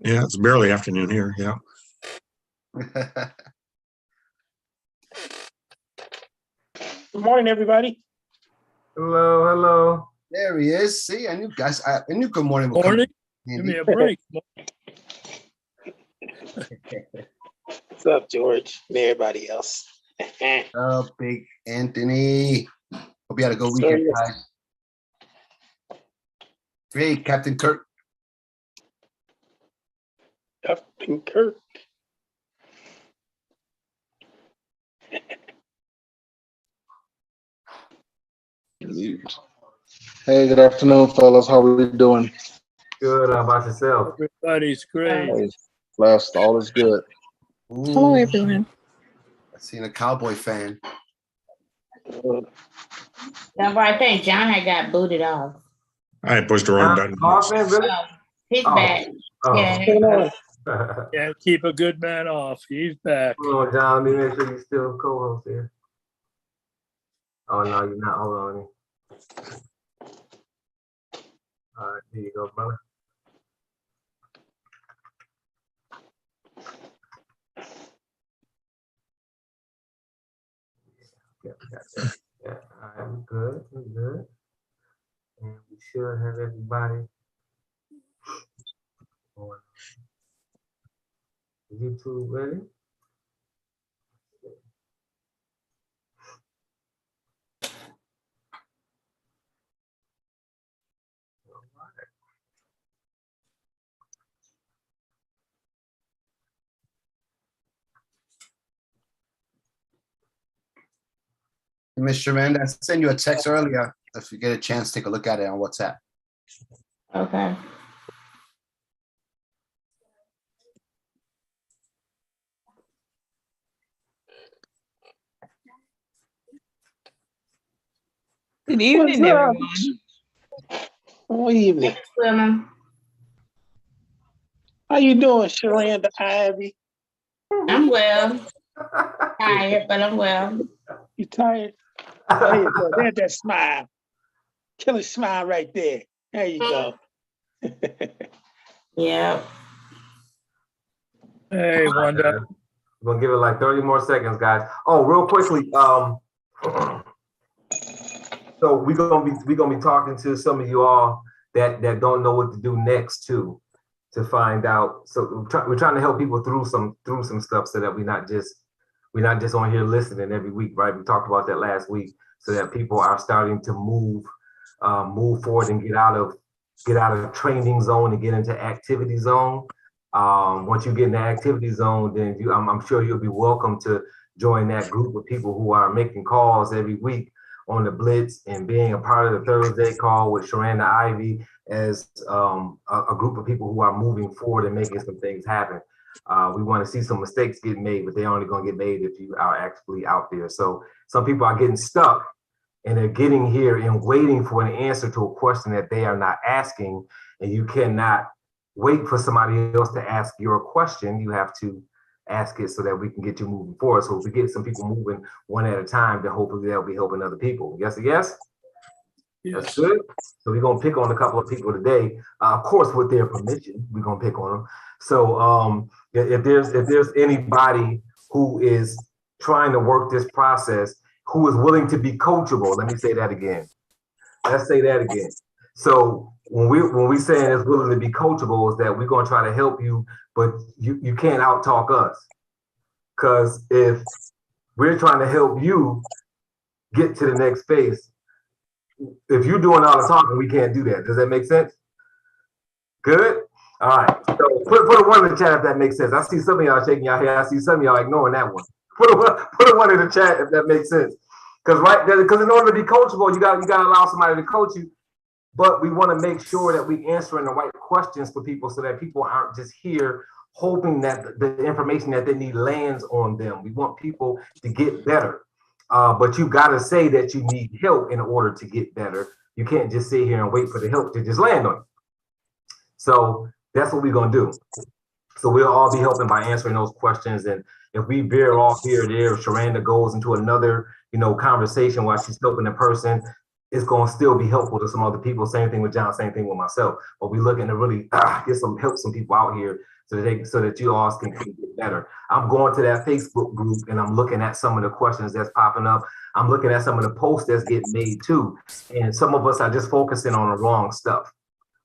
Yeah, it's barely afternoon here. Yeah. Good morning, everybody. Hello, hello. There he is. See, I knew guys. I knew good morning. Morning. Give me a break. What's up, George, and everybody else? Oh, Big Anthony. Hope you had a good weekend, guys. Hey, Captain Kirk. Captain Kirk. Hey, good afternoon, fellas. How are we doing? Good. How about yourself? Everybody's great. Hey, blessed. All is good. Hello, everyone. I seen a Cowboy fan. That's why I think John had got booted off. I pushed the wrong button. Hoffman, really? He's Oh. back. Oh. Yeah. Can't keep a good man off. He's back. Hold on, John. Let me make sure you're still co-host here. Oh, no, you're not. Hold on. All right, here you go, brother. Yeah, I'm good. I'm good. And we should have everybody on YouTube ready. Mr. Rand, I sent you a text earlier. If you get a chance, take a look at it on WhatsApp. Okay. Good evening, everyone. Good evening. Women. How you doing, Sharanda Ivy? I'm well. Tired, but I'm well. You tired? There you go. There's that smile. Killer smile right there. There you go. Yeah. Hey, Wanda. We're gonna give it like 30 more seconds, guys. Oh, real quickly, so we're gonna be talking to some of you all that don't know what to do next to find out. So we're trying to help people through some stuff so that we're not just on here listening every week, right? We talked about that last week, so that people are starting to move forward and get out of training zone and get into activity zone. Once you get in the activity zone, then I'm sure you'll be welcome to join that group of people who are making calls every week on the Blitz and being a part of the Thursday call with Sharanda Ivy as a group of people who are moving forward and making some things happen. We want to see some mistakes get made, but they're only going to get made if you are actually out there. So some people are getting stuck and they're getting here and waiting for an answer to a question that they are not asking, and you cannot wait for somebody else to ask your question. You have to ask it so that we can get you moving forward. So if we get some people moving one at a time, then hopefully they'll be helping other people. Yes, yes? That's good. So we're gonna pick on a couple of people today. Of course, with their permission, we're gonna pick on them. So if there's anybody who is trying to work this process, who is willing to be coachable, let me say that again. Let's say that again. So when we saying it's willing to be coachable, is that we're gonna try to help you, but you can't out talk us. Because if we're trying to help you get to the next phase, if you're doing all the talking, we can't do that. Does that make sense? Good? All right. So put a one in the chat if that makes sense. I see some of y'all shaking your head. I see some of y'all ignoring that one. Put a one in the chat if that makes sense. Because in order to be coachable, you got to allow somebody to coach you. But we want to make sure that we answering the right questions for people so that people aren't just here hoping that the information that they need lands on them. We want people to get better. But you got to say that you need help in order to get better. You can't just sit here and wait for the help to just land on you. So that's what we're going to do. So we'll all be helping by answering those questions. And if we veer off here or there, if Sharanda goes into another, conversation while she's helping the person, it's going to still be helpful to some other people. Same thing with John, same thing with myself. But we're looking to really help some people out here so that you all can get better. I'm going to that Facebook group and I'm looking at some of the questions that's popping up. I'm looking at some of the posts that's getting made too. And some of us are just focusing on the wrong stuff,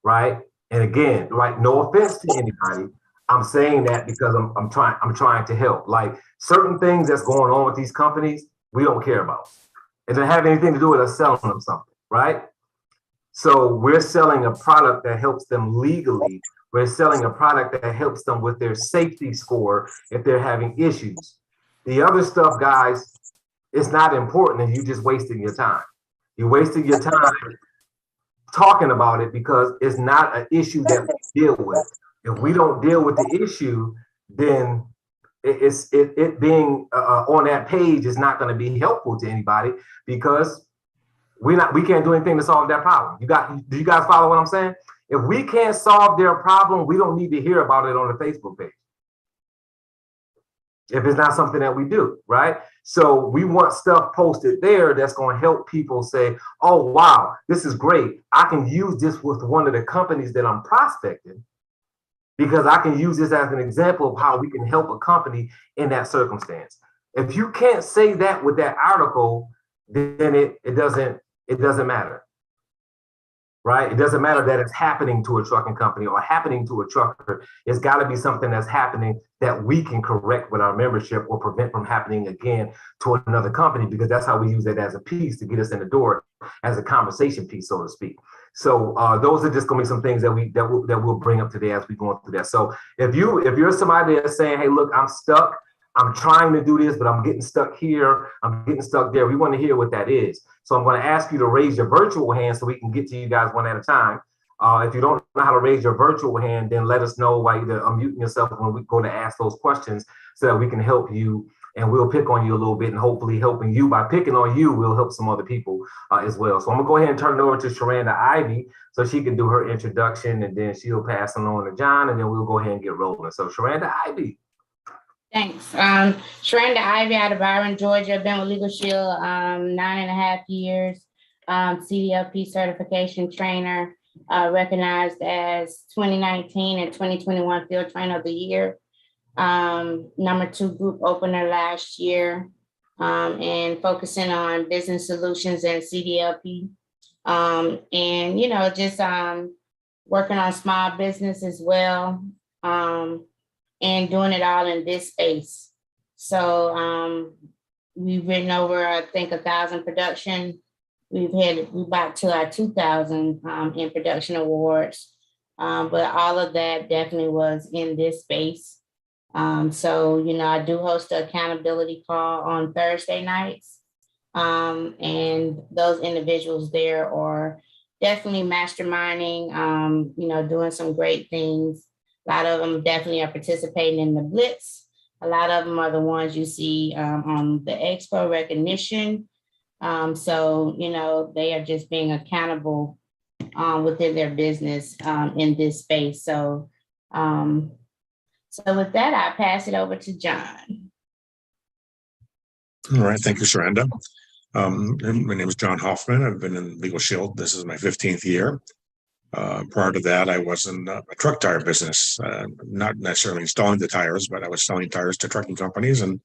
right? And again, right, no offense to anybody. I'm saying that because I'm trying to help. Like certain things that's going on with these companies, we don't care about. It doesn't have anything to do with us selling them something, right? So we're selling a product that helps them legally. We're selling a product that helps them with their safety score if they're having issues. The other stuff, guys, it's not important and you're just wasting your time. You're wasting your time talking about it because it's not an issue that we deal with. If we don't deal with the issue, then it being on that page is not going to be helpful to anybody because we can't do anything to solve that problem. Do you guys follow what I'm saying? If we can't solve their problem, we don't need to hear about it on the Facebook page. If it's not something that we do, right? So we want stuff posted there that's going to help people say, oh, wow, this is great. I can use this with one of the companies that I'm prospecting because I can use this as an example of how we can help a company in that circumstance. If you can't say that with that article, then it doesn't matter. Right? It doesn't matter that it's happening to a trucking company or happening to a trucker. It's got to be something that's happening that we can correct with our membership or prevent from happening again to another company, because that's how we use it as a piece to get us in the door as a conversation piece, so to speak. So those are just going to be some things that we'll bring up today as we go through that. So if you're somebody that's saying, hey, look, I'm stuck. I'm trying to do this, but I'm getting stuck here. I'm getting stuck there. We want to hear what that is. So I'm going to ask you to raise your virtual hand so we can get to you guys one at a time. If you don't know how to raise your virtual hand, then let us know by either unmuting yourself when we go to ask those questions so that we can help you, and we'll pick on you a little bit, and hopefully helping you by picking on you, we'll help some other people as well. So I'm gonna go ahead and turn it over to Sharanda Ivy so she can do her introduction, and then she'll pass it on to John, and then we'll go ahead and get rolling. So Sharanda Ivy. Thanks. Sharanda Ivy out of Byron, Georgia. Been with Legal Shield 9.5 years. CDLP certification trainer, recognized as 2019 and 2021 Field Trainer of the Year. #2 group opener last year, and focusing on business solutions and CDLP. And just working on small business as well. And doing it all in this space. So we've written over, I think, 1,000 production. We've about to our 2,000 in production awards. But all of that definitely was in this space. So I do host an accountability call on Thursday nights. And those individuals there are definitely masterminding, doing some great things. A lot of them definitely are participating in the Blitz. A lot of them are the ones you see on the Expo recognition. So they are just being accountable within their business in this space. So, with that, I pass it over to John. All right, thank you, Sharanda. My name is John Hoffman. I've been in Legal Shield. This is my 15th year. Prior to that, I was in a truck tire business, not necessarily installing the tires, but I was selling tires to trucking companies. And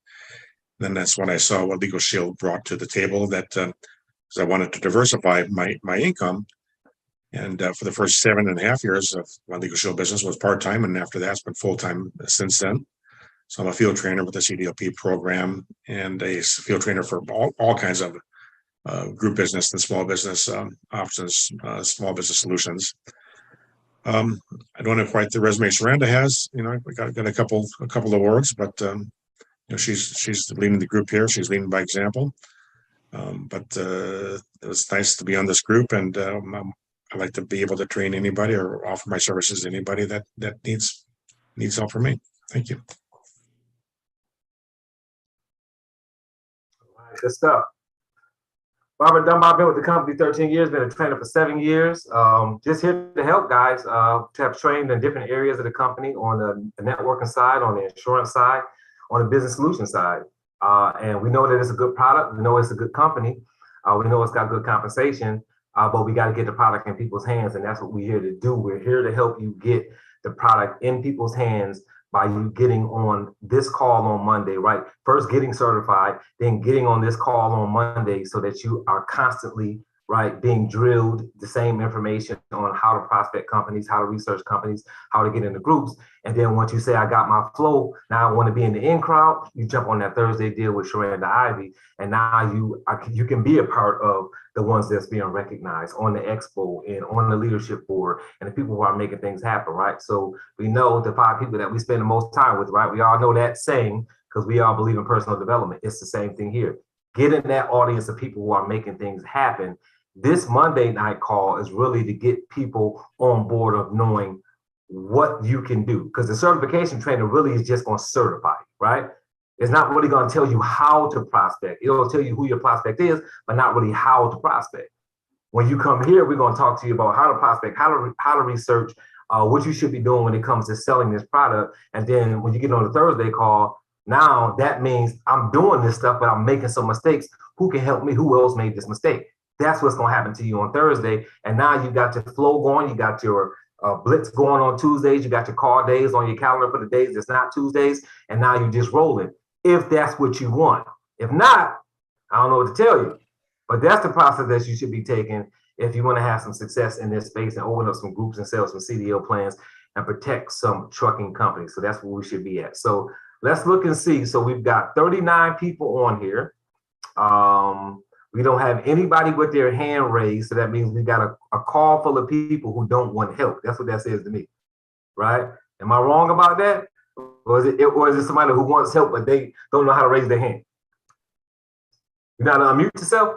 then that's when I saw what Legal Shield brought to the table, that because I wanted to diversify my income. And for the first 7.5 years of my Legal Shield business was part-time, and after that, it's been full-time since then. So I'm a field trainer with the CDLP program and a field trainer for all kinds of group business and small business options, small business solutions. I don't have quite the resume Sharanda has. We got a couple of awards, but she's leading the group here. She's leading by example. But it was nice to be on this group, and I like to be able to train anybody or offer my services to anybody that needs help from me. Thank you. All right, good stuff. Robert Dunbar, been with the company 13 years, been a trainer for 7 years. Just here to help guys to have trained in different areas of the company on the networking side, on the insurance side, on the business solution side. And we know that it's a good product. We know it's a good company. We know it's got good compensation. but we got to get the product in people's hands, and that's what we're here to do. We're here to help you get the product in people's hands by you getting on this call on Monday, right? First getting certified, then getting on this call on Monday so that you are constantly, right, being drilled the same information on how to prospect companies, how to research companies, how to get into groups. And then once you say, I got my flow, now I want to be in the in crowd, you jump on that Thursday deal with Sharanda Ivy. And now you can be a part of the ones that's being recognized on the expo and on the leadership board and the people who are making things happen, right? So we know the 5 people that we spend the most time with, right? We all know that saying because we all believe in personal development. It's the same thing here. Get in that audience of people who are making things happen. This Monday night call is really to get people on board of knowing what you can do, because the certification trainer really is just going to certify you, right? It's not really going to tell you how to prospect. It'll tell you who your prospect is, but not really how to prospect. When you come here, we're going to talk to you about how to prospect, how to research, what you should be doing when it comes to selling this product. And then when you get on the Thursday call, now that means I'm doing this stuff, but I'm making some mistakes. Who can help me? Who else made this mistake? That's what's going to happen to you on Thursday. And now you got your flow going. You got your blitz going on Tuesdays. You got your call days on your calendar for the days that's not Tuesdays. And now you're just rolling, if that's what you want. If not, I don't know what to tell you. But that's the process that you should be taking if you want to have some success in this space and open up some groups and sell some CDL plans and protect some trucking companies. So that's where we should be at. So let's look and see. So we've got 39 people on here. We don't have anybody with their hand raised. So that means we got a call full of people who don't want help. That's what that says to me, right? Am I wrong about that? Or is it somebody who wants help, but they don't know how to raise their hand? You gotta unmute yourself.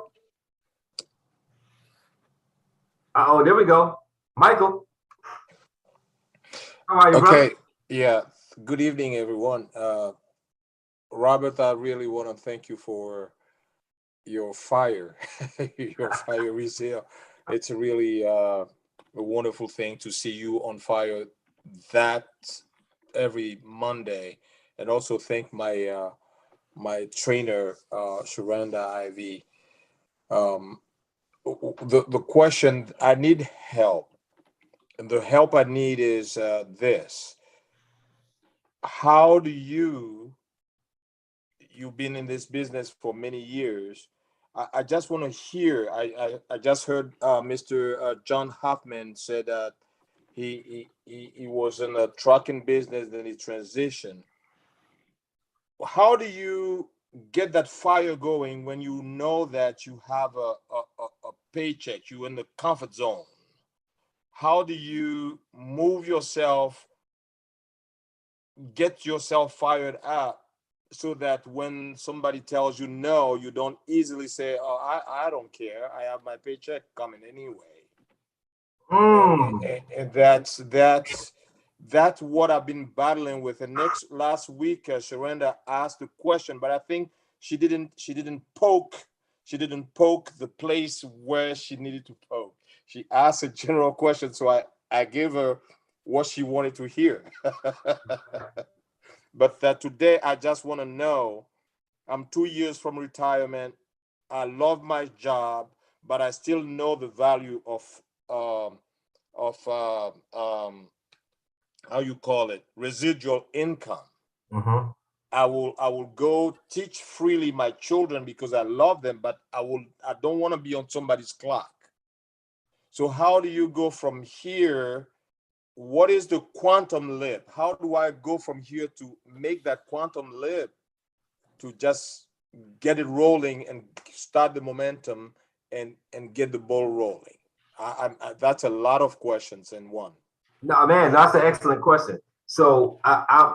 Oh, there we go. Michael. How are you, brother? Okay, yeah. Good evening, everyone. Robert, I really want to thank you for your fire, your fiery zeal. It's really a wonderful thing to see you on fire that every Monday, and also thank my my trainer, Sharanda Ivy. The question, I need help, and the help I need is this. How do you've been in this business for many years? I just want to hear, I just heard Mr. John Hoffman said that he was in a trucking business, then he transitioned. How do you get that fire going when you know that you have a paycheck, you're in the comfort zone? How do you move yourself, get yourself fired up so that when somebody tells you no, you don't easily say, oh, I don't care, I have my paycheck coming anyway. And that's what I've been battling with. And last week, Sharanda asked a question, but I think she didn't poke the place where she needed to poke. She asked a general question, so I gave her what she wanted to hear. But today, I just want to know, I'm 2 years from retirement. I love my job, but I still know the value of how you call it, residual income. Mm-hmm. I will go teach freely my children because I love them, but I don't want to be on somebody's clock. So how do you go from here? What is the quantum leap? How do I go from here to make that quantum leap to just get it rolling and start the momentum and get the ball rolling? That's a lot of questions in one. No, man, that's an excellent question. So I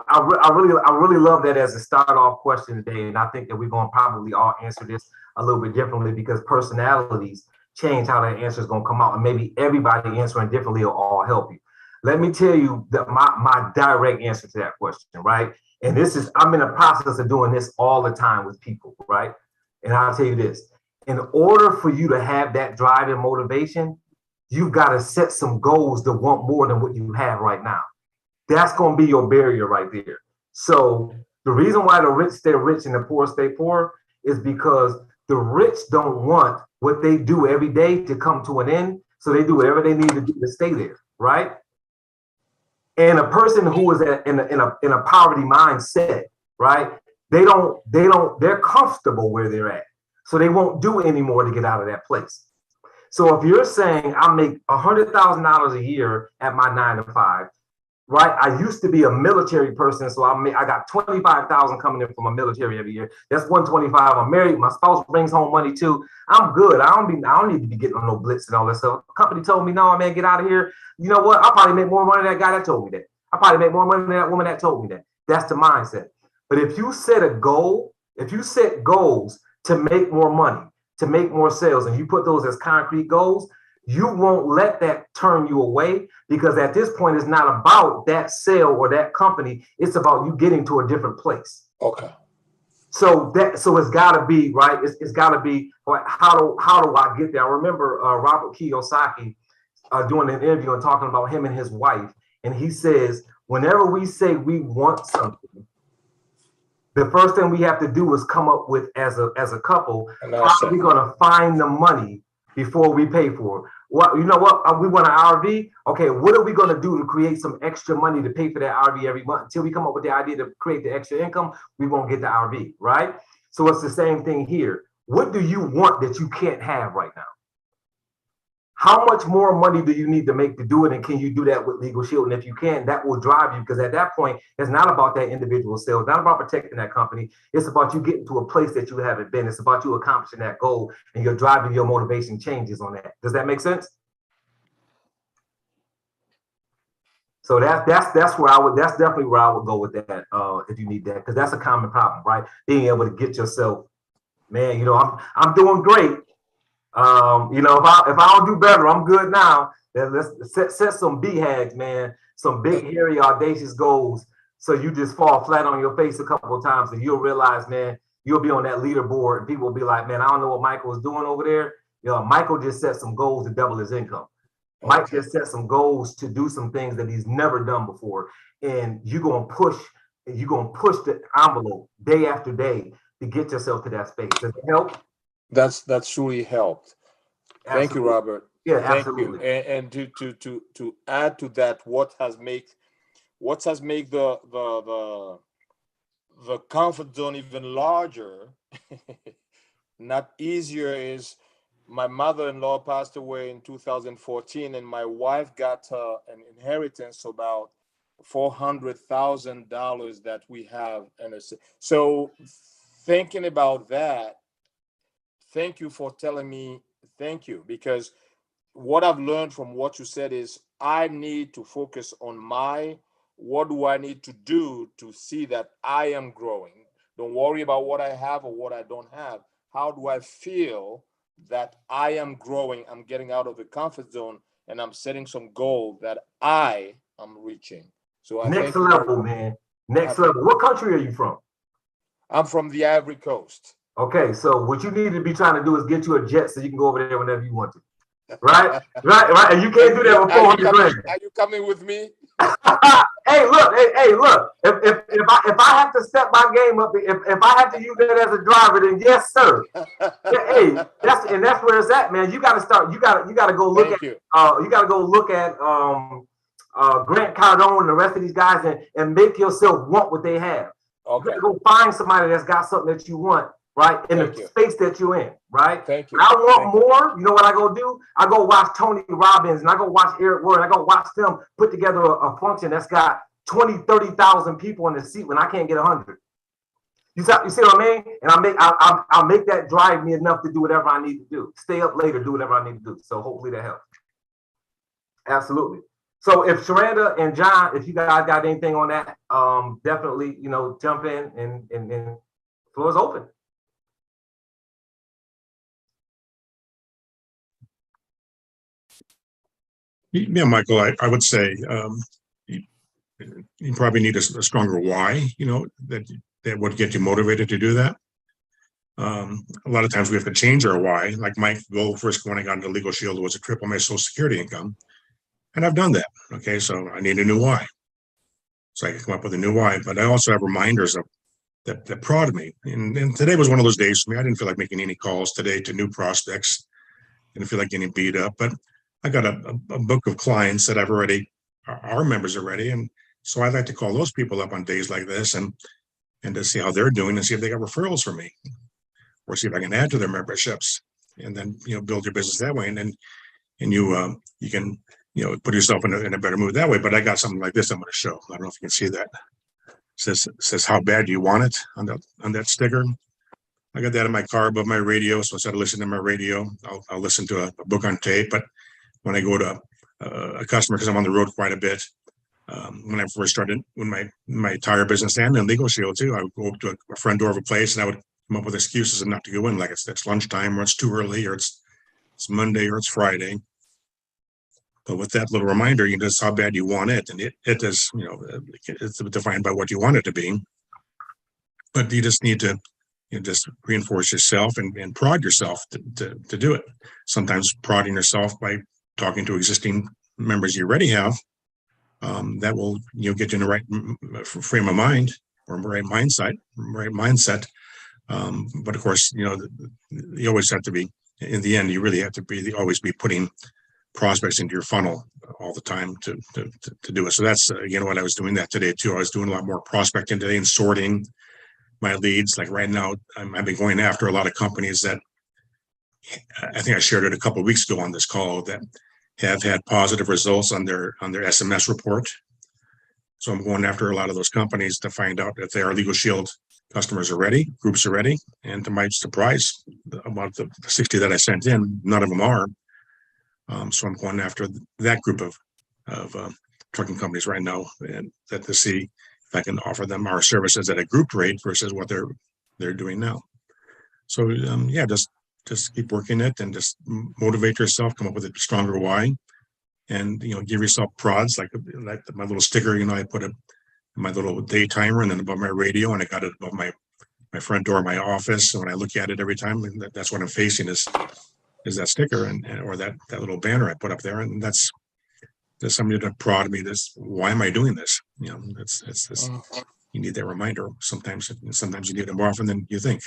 really love that as a start off question today, and I think that we're going to probably all answer this a little bit differently because personalities change how that answer is going to come out, and maybe everybody answering differently will all help you. Let me tell you that my direct answer to that question, right? And I'm in the process of doing this all the time with people, right? And I'll tell you this: in order for you to have that drive and motivation, you've got to set some goals to want more than what you have right now. That's going to be your barrier right there. So the reason why the rich stay rich and the poor stay poor is because The rich don't want what they do every day to come to an end, so they do whatever they need to do to stay there, right? And a person who is in a poverty mindset, right? They're comfortable where they're at, so they won't do any more to get out of that place. So if you're saying I make $100,000 a year at my 9 to 5, right? I used to be a military person, so I got 25,000 coming in from a military every year. That's 125. I'm married. My spouse brings home money too. I'm good. I don't need to be getting on no blitz and all that stuff. The company told me, no, man, get out of here. You know what? I'll probably make more money than that guy that told me that. I probably make more money than that woman that told me that. That's the mindset. But if you set a goal, if you set goals to make more money, to make more sales, and you put those as concrete goals, you won't let that turn you away, because at this point, it's not about that sale or that company. It's about you getting to a different place. Okay. So it's got to be right. It's got to be how do I get there? I remember Robert Kiyosaki doing an interview and talking about him and his wife, and he says, whenever we say we want something, the first thing we have to do is come up with as a couple, how are we going to find the money before we pay for it? Well, you know what? We want an RV. Okay, what are we going to do to create some extra money to pay for that RV every month? Until we come up with the idea to create the extra income, we won't get the RV, right? So it's the same thing here. What do you want that you can't have right now? How much more money do you need to make to do it? And can you do that with Legal Shield? And if you can, that will drive you, because at that point, it's not about that individual sale. It's not about protecting that company. It's about you getting to a place that you haven't been. It's about you accomplishing that goal, and your driving, your motivation changes on that. Does that make sense? So that's definitely where I would go with that if you need that, because that's a common problem, right? Being able to get yourself, man, you know, I'm doing great. You know, if I don't do better, I'm good now. Let's set some BHAGs, man. Some big, hairy, audacious goals. So you just fall flat on your face a couple of times, and you'll realize, man, you'll be on that leaderboard, and people will be like, man, I don't know what Michael is doing over there. You know, Michael just set some goals to double his income. Mike just set some goals to do some things that he's never done before, and you're gonna push the envelope day after day to get yourself to that space. Does it help? That's truly helped. Thank Absolutely. you, Robert. Yeah, Thank absolutely. you. And to add to that, what has made the comfort zone even larger, not easier, is my mother-in-law passed away in 2014, and my wife got an inheritance of about $400,000 that we have. And so thinking about that, thank you for telling me. Thank you, because what I've learned from what you said is I need to focus on what do I need to do to see that I am growing. Don't worry about what I have or what I don't have. How do I feel that I am growing? I'm getting out of the comfort zone, and I'm setting some goal that I am reaching. So I Next level, man. Next level. What country are you from? I'm from the Ivory Coast. Okay, so what you need to be trying to do is get you a jet so you can go over there whenever you want to. Right? Right. And you can't do that with 400 grand. Are you coming with me? Hey, look. If I have to step my game up, if I have to use that as a driver, then yes, sir. Hey, that's where it's at, man. You got to start. You got to go look You got to go look at Grant Cardone and the rest of these guys, and make yourself want what they have. Okay. You got to go find somebody that's got something that you want, right? In the space that you're in, right? Thank you. I want more. You know what I go do? I go watch Tony Robbins, and I go watch Eric Ward. I go watch them put together a function that's got 20, 30,000 people in the seat when I can't get 100. You see what I mean? And I'll make that drive me enough to do whatever I need to do. Stay up later, do whatever I need to do. So hopefully that helps. Absolutely. So if Sharanda and John, if you guys got anything on that, definitely, you know, jump in and floor is open. Yeah, Michael, I would say you probably need a stronger why, you know, that would get you motivated to do that. A lot of times we have to change our why. Like my goal first when I got into Legal Shield was to triple my Social Security income. And I've done that. Okay, so I need a new why. So I can come up with a new why. But I also have reminders of that prodded me. And today was one of those days for me. I didn't feel like making any calls today to new prospects. Didn't feel like getting beat up, but I got a book of clients that I've already, our members already. And so I'd like to call those people up on days like this and to see how they're doing and see if they got referrals for me, or see if I can add to their memberships, and then, build your business that way. And then, you can, put yourself in a better mood that way. But I got something like this I'm going to show. I don't know if you can see that. Says how bad do you want it on that sticker. I got that in my car above my radio. So instead of listening to my radio, I'll listen to a book on tape. But when I go to a customer, because I'm on the road quite a bit, when I first started when my tire business and then Legal Shield too, I would go up to a front door of a place and I would come up with excuses and not to go in, like it's lunchtime or it's too early or it's Monday or it's Friday. But with that little reminder, just how bad you want it, and it is, it's defined by what you want it to be. But you just need to just reinforce yourself and prod yourself to do it. Sometimes prodding yourself by talking to existing members you already have, that will get you in the right frame of mind or right mindset. But of course, you always have to be, in the end, you really have to always be putting prospects into your funnel all the time to do it. So that's again what I was doing that today too. I was doing a lot more prospecting today and sorting my leads. Like right now, I've been going after a lot of companies that I think I shared it a couple of weeks ago on this call that have had positive results on their SMS report. So I'm going after a lot of those companies to find out if they are Legal Shield customers already, groups already. And to my surprise, about the 60 that I sent in, none of them are. So I'm going after that group of trucking companies right now, and that to see if I can offer them our services at a group rate versus what they're doing now. So yeah, just keep working it and just motivate yourself, come up with a stronger why, and give yourself prods like my little sticker. I put my little day timer and then above my radio, and I got it above my front door of my office. And when I look at it every time, that's what I'm facing is that sticker or that little banner I put up there, and there's somebody to prod me. Why am I doing this? It's you need that reminder. Sometimes you need it more often than you think.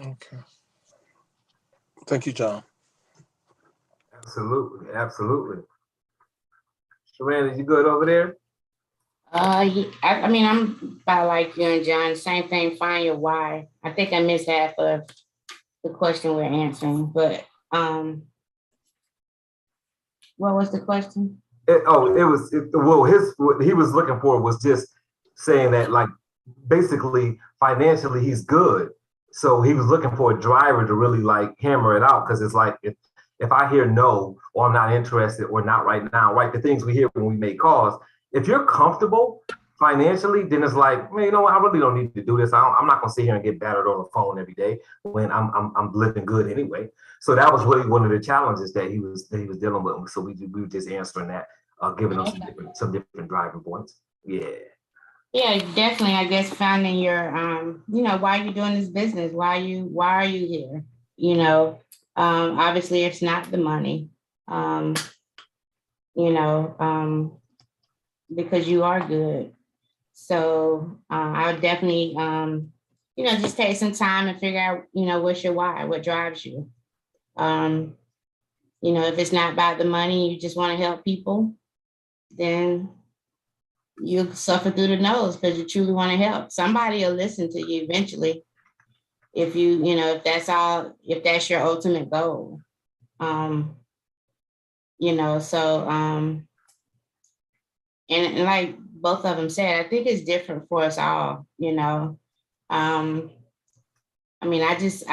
Okay. Thank you, John. Absolutely. Sharon, you good over there? I mean, I'm about like you and John, same thing, find your why. I think I missed half of the question we're answering, but what was the question? What he was looking for was just saying that, like, basically financially he's good. So he was looking for a driver to really like hammer it out, because it's like if I hear no, or I'm not interested, or not right now, right? The things we hear when we make calls. If you're comfortable financially, then it's like, man, I really don't need to do this. I'm not gonna sit here and get battered on the phone every day when I'm living good anyway. So that was really one of the challenges that he was dealing with. So we were just answering that, giving him some different driving points. Yeah, definitely. I guess finding your, why you're doing this business, why are you here? Obviously it's not the money, because you are good. So I would definitely, just take some time and figure out, what's your why, what drives you. If it's not about the money, you just want to help people, then you'll suffer through the nose because you truly want to help. Somebody will listen to you eventually. If you, if that's your ultimate goal. And like both of them said, I think it's different for us all, I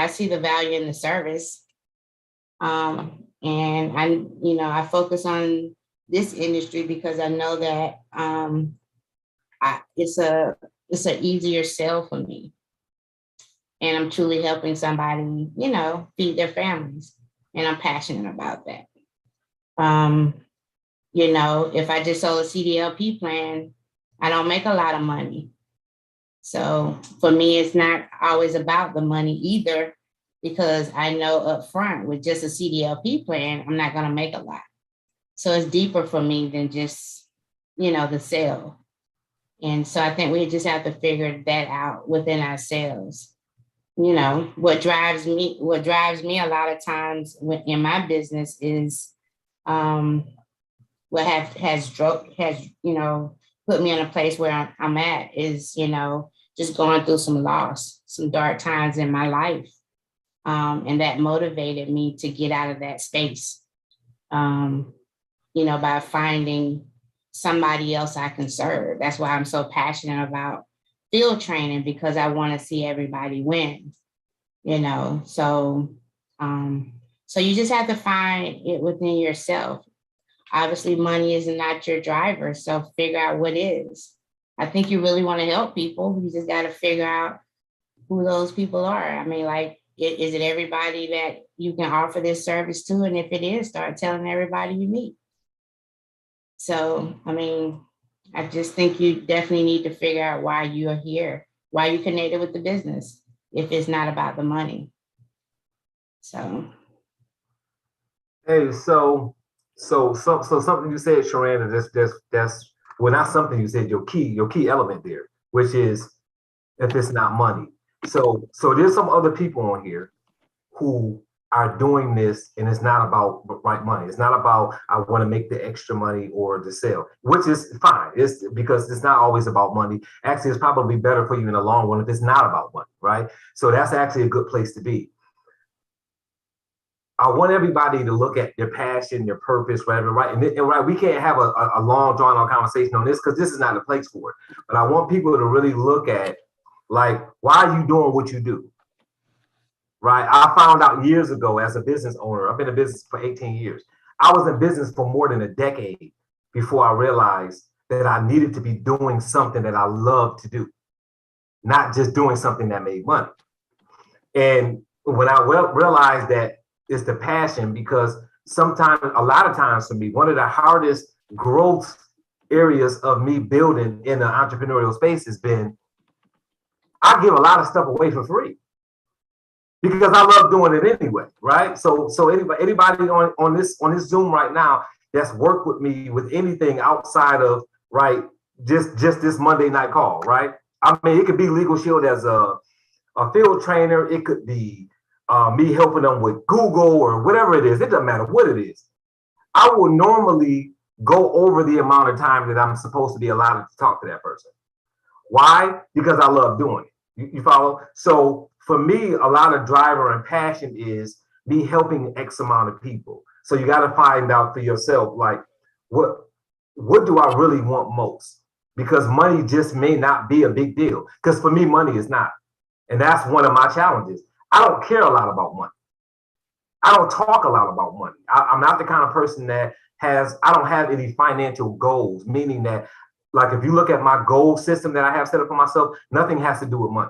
see the value in the service. And I focus on this industry because I know that it's an easier sell for me. And I'm truly helping somebody, feed their families. And I'm passionate about that. If I just sold a CDLP plan, I don't make a lot of money. So for me, it's not always about the money either, because I know up front with just a CDLP plan, I'm not going to make a lot. So it's deeper for me than just, the sale. And so I think we just have to figure that out within ourselves. You know, what drives me a lot of times in my business is what has you know, put me in a place where I'm at is, you know, just going through some loss, some dark times in my life. And that motivated me to get out of that space, you know, by finding somebody else I can serve. That's why I'm so passionate about field training, because I want to see everybody win, you know. So so you just have to find it within yourself. Obviously, money is not your driver, so figure out what is. I think you really want to help people. You just got to figure out who those people are. I mean, like, is it everybody that you can offer this service to? And if it is, start telling everybody you meet. So, I mean, I just think you definitely need to figure out why you are here, why you connected with the business, if it's not about the money. So. Hey, so something you said, Sharanda, that's well, not something you said, your key element there, which is if it's not money. So there's some other people on here who are doing this, and it's not about right money. It's not about I want to make the extra money or the sale, which is fine. It's because it's not always about money. Actually, it's probably better for you in the long run if it's not about money, right? So that's actually a good place to be. I want everybody to look at their passion, their purpose, whatever, right? And right, we can't have a long, drawn-out conversation on this because this is not the place for it. But I want people to really look at, like, why are you doing what you do? Right? I found out years ago as a business owner, I've been in business for 18 years. I was in business for more than a decade before I realized that I needed to be doing something that I love to do, not just doing something that made money. And when I realized that it's the passion, because sometimes, a lot of times for me, one of the hardest growth areas of me building in the entrepreneurial space has been, I give a lot of stuff away for free because I love doing it anyway, right? So anybody on this Zoom right now that's worked with me with anything outside of, right, just this Monday night call, right? I mean, it could be Legal Shield as a field trainer. It could be me helping them with Google or whatever it is. It doesn't matter what it is. I will normally go over the amount of time that I'm supposed to be allowed to talk to that person. Why? Because I love doing it. You follow? So for me, a lot of driver and passion is me helping X amount of people. So you got to find out for yourself, like, what do I really want most? Because money just may not be a big deal. Because for me, money is not. And that's one of my challenges. I don't care a lot about money. I don't talk a lot about money. I'm not the kind of person that I don't have any financial goals, meaning that, like, if you look at my goal system that I have set up for myself, nothing has to do with money.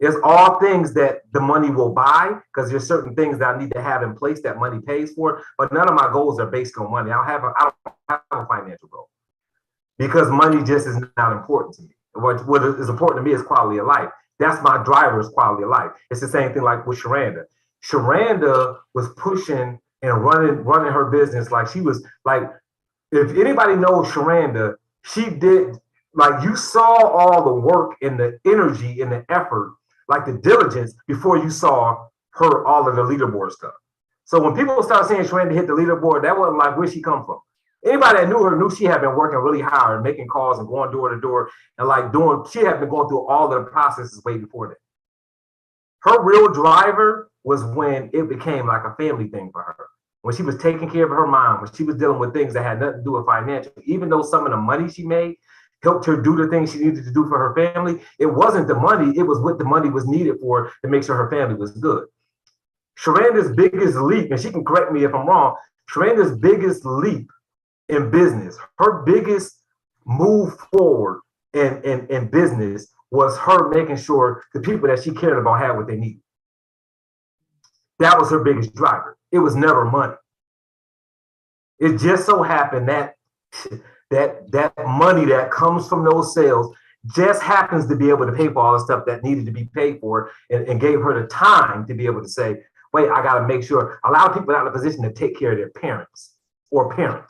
It's all things that the money will buy, because there's certain things that I need to have in place that money pays for, but none of my goals are based on money. I don't have a financial goal because money just is not important to me. What is important to me is quality of life. That's my driver, is quality of life. It's the same thing like with Sharanda. Sharanda was pushing and running her business like she was, like, if anybody knows Sharanda, she did, like, you saw all the work and the energy and the effort, like the diligence, before you saw her, all of the leaderboard stuff. So when people start saying Sharanda hit the leaderboard, that wasn't like where she come from. Anybody that knew her knew she had been working really hard, making calls and going door to door, and like she had been going through all of the processes way before that. Her real driver was when it became like a family thing for her. When she was taking care of her mom, when she was dealing with things that had nothing to do with financial, even though some of the money she made helped her do the things she needed to do for her family, it wasn't the money, it was what the money was needed for to make sure her family was good. Sharanda's biggest leap, and she can correct me if I'm wrong, Sharanda's biggest leap in business, her biggest move forward in business was her making sure the people that she cared about had what they needed. That was her biggest driver. It was never money. It just so happened that that money that comes from those sales just happens to be able to pay for all the stuff that needed to be paid for, and gave her the time to be able to say, wait, I got to make sure. A lot of people are not in a position to take care of their parents or parent.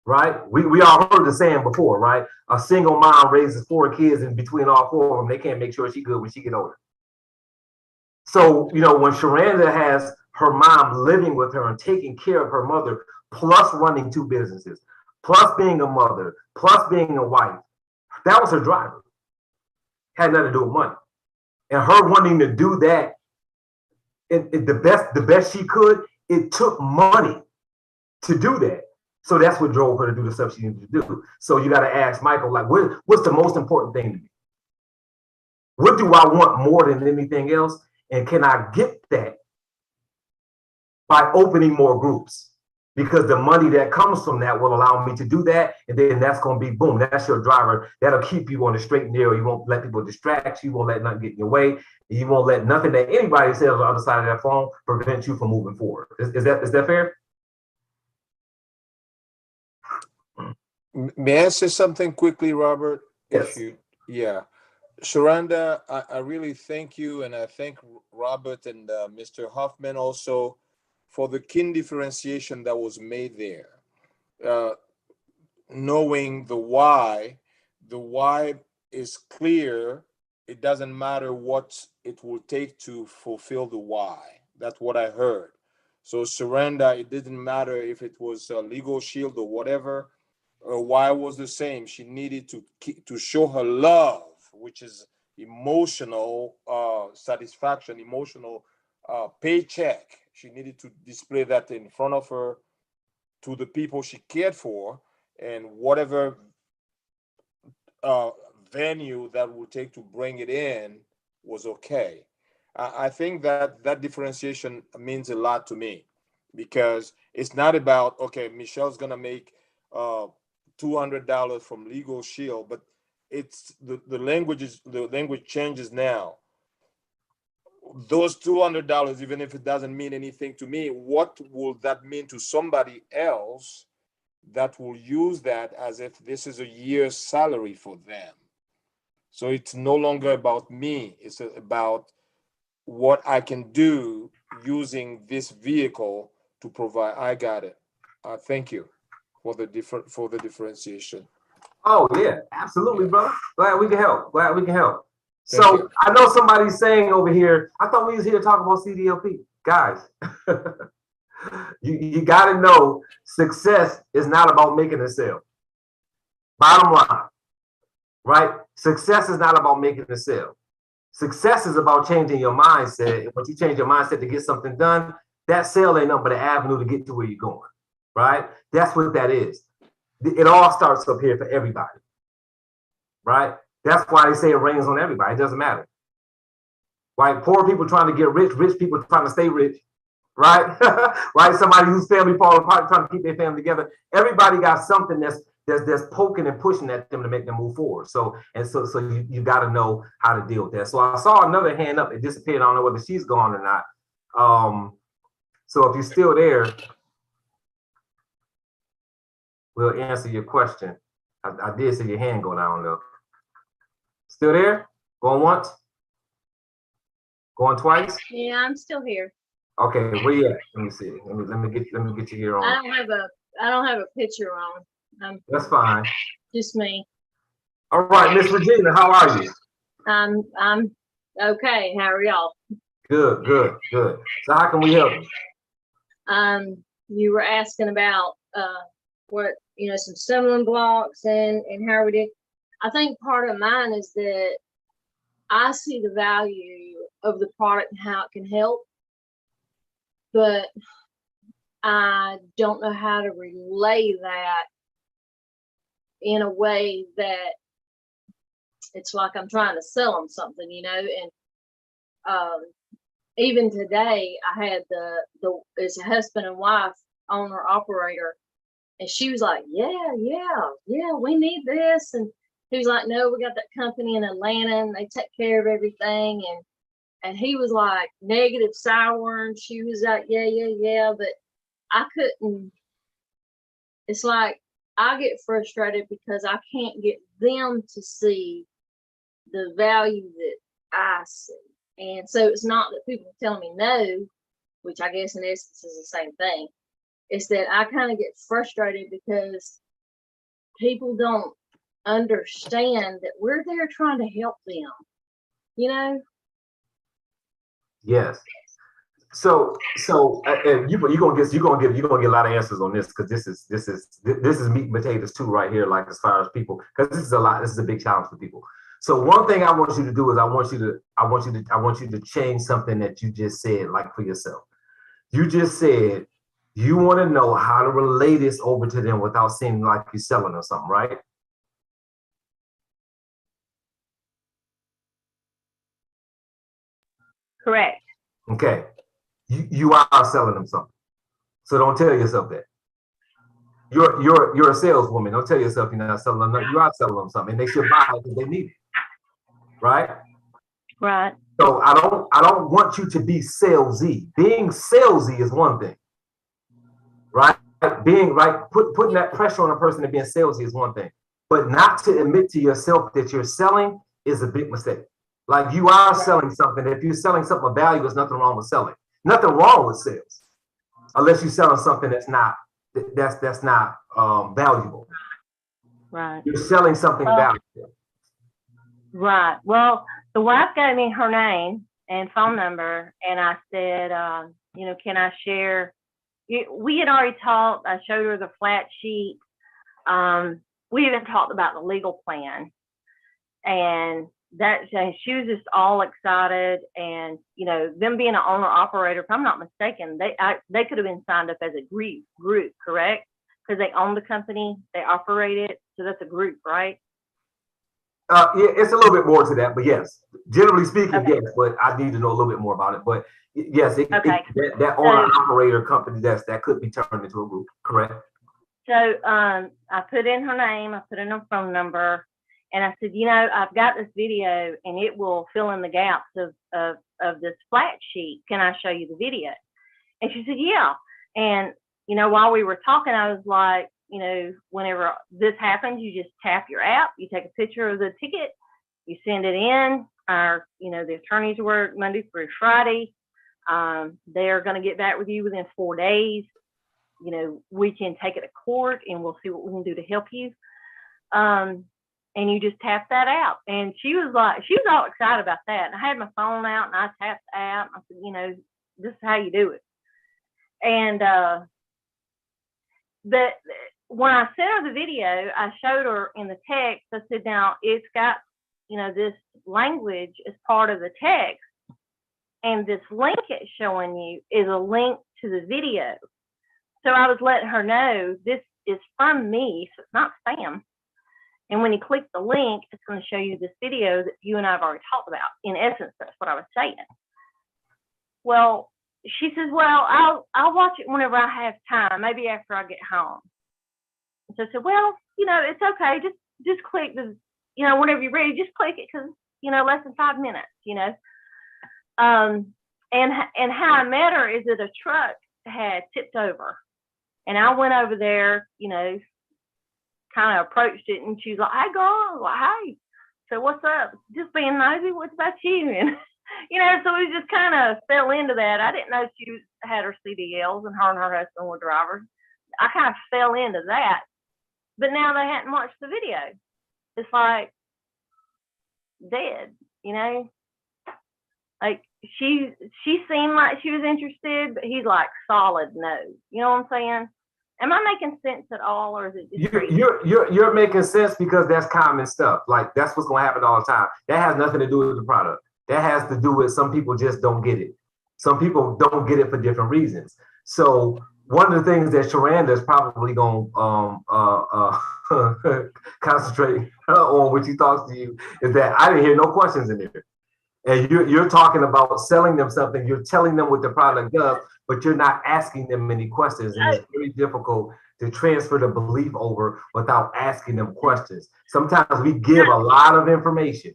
right? We all heard the saying before, right? A single mom raises 4 kids, and between all 4 of them, they can't make sure she's good when she get older. So, you know, when Sharanda has her mom living with her and taking care of her mother, plus running 2 businesses, plus being a mother, plus being a wife, that was her driver. Had nothing to do with money. And her wanting to do that, the best she could, it took money to do that. So that's what drove her to do the stuff she needed to do. So you got to ask Michael, like, what's the most important thing to me? What do I want more than anything else? And can I get that by opening more groups? Because the money that comes from that will allow me to do that. And then that's going to be, boom, that's your driver. That'll keep you on the straight and narrow. You won't let people distract you. You won't let nothing get in your way. You won't let nothing that anybody says on the other side of that phone prevent you from moving forward. Is that fair? May I say something quickly, Robert? Yes. Yeah. Sharanda, I really thank you, and I thank Robert and Mr. Hoffman also for the keen differentiation that was made there. Knowing the why is clear. It doesn't matter what it will take to fulfill the why. That's what I heard. So surrender, it didn't matter if it was a legal shield or whatever. Why was the same. She needed to show her love, which is emotional satisfaction, emotional paycheck. She needed to display that in front of her to the people she cared for, and whatever venue that would take to bring it in was okay. I think that differentiation means a lot to me, because it's not about, okay, Michelle's gonna make $200 from Legal Shield, but it's the language changes now. Those $200, even if it doesn't mean anything to me, what will that mean to somebody else that will use that as if this is a year's salary for them? So it's no longer about me. It's about what I can do using this vehicle to provide. I got it. Thank you for the differentiation. Oh yeah, absolutely, Yeah. brother. Glad we can help. Thank So you. I know somebody's saying over here, I thought we was here to talk about CDLP. Guys, you got to know success is not about making a sale. Bottom line, right? Success is not about making a sale. Success is about changing your mindset. And once you change your mindset to get something done, that sale ain't nothing but an avenue to get to where you're going, right? That's what that is. It all starts up here for everybody, right? That's why they say it rains on everybody. It doesn't matter. Right? Poor people trying to get rich, rich people trying to stay rich, right? Right? Somebody whose family falling apart trying to keep their family together. Everybody got something that's poking and pushing at them to make them move forward. So you got to know how to deal with that. So I saw another hand up. It disappeared. I don't know whether she's gone or not. So if you're still there, we'll answer your question. I did see your hand go down though. Still there? Going once? Going twice? Yeah, I'm still here. Okay, where you at? Let me see. Let me get you here on. I don't have a picture on. That's fine. Just me. All right, Miss Regina, how are you? I'm okay. How are y'all? Good. So how can we help you? You were asking about what, some stumbling blocks and how we did. I think part of mine is that I see the value of the product and how it can help, but I don't know how to relay that in a way that it's like I'm trying to sell them something, and even today I had it's a husband and wife owner operator, and she was like, yeah, we need this, and he was like, no, we got that company in Atlanta and they take care of everything, and he was like negative sour, and she was like, yeah, but I couldn't. It's like I get frustrated because I can't get them to see the value that I see. And so it's not that people are telling me no, which I guess in essence is the same thing. It's that I kind of get frustrated because people don't understand that we're there trying to help them, you know? Yes. So and you're gonna get a lot of answers on this, because this is meat and potatoes too right here, like as far as people, because this is a big challenge for people. So one thing I want you to do is I want you to change something that you just said, like for yourself. You just said you want to know how to relay this over to them without seeming like you're selling or something, right? Correct. Okay. You are selling them something. So don't tell yourself that. You're a saleswoman. Don't tell yourself you're not selling them. You are selling them something, and they should buy it because they need it. Right? Right. So I don't want you to be salesy. Being salesy is one thing. Right? Putting that pressure on a person to being salesy is one thing. But not to admit to yourself that you're selling is a big mistake. Like, you are selling something. If you're selling something of value, there's nothing wrong with selling. Nothing wrong with sales, unless you're selling something that's not valuable. Right. You're selling something valuable. Right. Well, the wife gave me her name and phone number, and I said, can I share? We had already talked. I showed her the flat sheet. We even talked about the legal plan, and she was just all excited. And them being an owner operator, if I'm not mistaken, they could have been signed up as a group, correct? Because they own the company, they operate it, so that's a group, right? Yeah, it's a little bit more to that, but yes, generally speaking, Okay. yes. But I need to know a little bit more about it. But yes, Okay. that owner operator company, that could be turned into a group, correct? So I put in her name, I put in her phone number, and I said, I've got this video, and it will fill in the gaps of this flat sheet. Can I show you the video? And she said, yeah. And while we were talking, I was like, whenever this happens, you just tap your app, you take a picture of the ticket, you send it in. The attorneys work Monday through Friday. They're going to get back with you within 4 days. We can take it to court, and we'll see what we can do to help you. And you just tap that app. And she was all excited about that. And I had my phone out, and I tapped the app. I said, this is how you do it. And but when I sent her the video, I showed her in the text. I said, now it's got, this language as part of the text, and this link it's showing you is a link to the video. So I was letting her know this is from me, so it's not spam. And when you click the link, it's going to show you this video that you and I have already talked about. In essence, that's what I was saying. Well, she says, well, I'll watch it whenever I have time, maybe after I get home. So I said, well, it's okay. Just click the, whenever you're ready, just click it, because, less than 5 minutes, And how I met her is that a truck had tipped over, and I went over there, kind of approached it, and she's like, hey, girl, well, hey. So what's up? Just being nosy. What's about you? And, so we just kind of fell into that. I didn't know she had her CDLs, and her husband were drivers. I kind of fell into that. But now they hadn't watched the video. It's like dead, Like she seemed like she was interested, but he's like solid no. You know what I'm saying? Am I making sense at all, or is it just you're making sense, because that's common stuff. Like, that's what's gonna happen all the time. That has nothing to do with the product. That has to do with some people just don't get it. Some people don't get it for different reasons. So one of the things that Sharanda is probably going to concentrate on when she talks to you is that I didn't hear no questions in there. And you're talking about selling them something. You're telling them what the product does, but you're not asking them any questions. And it's very difficult to transfer the belief over without asking them questions. Sometimes we give a lot of information